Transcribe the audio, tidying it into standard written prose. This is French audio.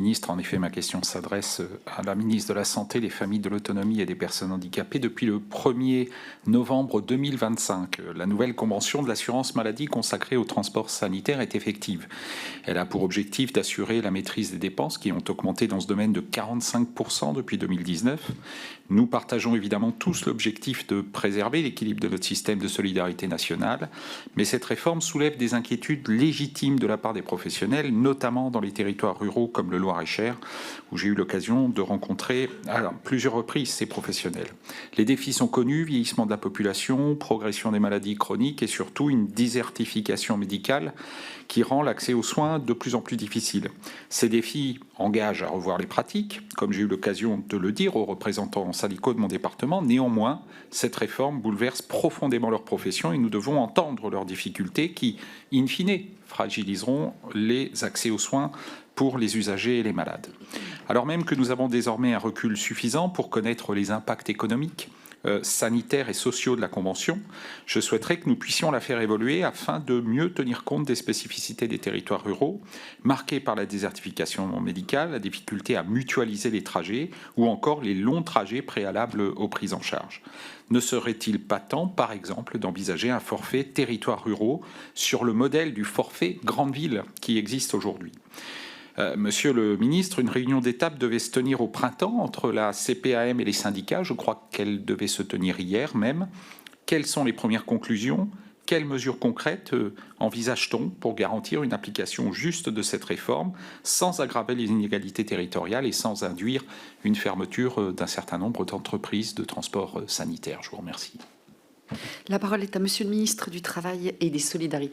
Ministre, en effet, ma question s'adresse à la ministre de la Santé, des Familles, de l'Autonomie et des Personnes handicapées. Depuis le 1er novembre 2025, la nouvelle convention de l'assurance maladie consacrée au transport sanitaire est effective. Elle a pour objectif d'assurer la maîtrise des dépenses qui ont augmenté dans ce domaine de 45% depuis 2019. Nous partageons évidemment tous l'objectif de préserver l'équilibre de notre système de solidarité nationale, mais cette réforme soulève des inquiétudes légitimes de la part des professionnels, notamment dans les territoires ruraux comme le Loir-et-Cher, où j'ai eu l'occasion de rencontrer à plusieurs reprises ces professionnels. Les défis sont connus, vieillissement de la population, progression des maladies chroniques et surtout une désertification médicale qui rend l'accès aux soins de plus en plus difficile. Ces défis engagent à revoir les pratiques, comme j'ai eu l'occasion de le dire aux représentants syndicaux de mon département. Néanmoins, cette réforme bouleverse profondément leur profession et nous devons entendre leurs difficultés qui, in fine, fragiliseront les accès aux soins pour les usagers et les malades. Alors même que nous avons désormais un recul suffisant pour connaître les impacts économiques, sanitaires et sociaux de la Convention, je souhaiterais que nous puissions la faire évoluer afin de mieux tenir compte des spécificités des territoires ruraux, marqués par la désertification médicale, la difficulté à mutualiser les trajets ou encore les longs trajets préalables aux prises en charge. Ne serait-il pas temps, par exemple, d'envisager un forfait territoires ruraux sur le modèle du forfait grande ville qui existe aujourd'hui ? Monsieur le ministre, une réunion d'étape devait se tenir au printemps entre la CPAM et les syndicats. Je crois qu'elle devait se tenir hier même. Quelles sont les premières conclusions ? Quelles mesures concrètes envisage-t-on pour garantir une application juste de cette réforme sans aggraver les inégalités territoriales et sans induire une fermeture d'un certain nombre d'entreprises de transport sanitaire ? Je vous remercie. La parole est à Monsieur le ministre du Travail et des Solidarités.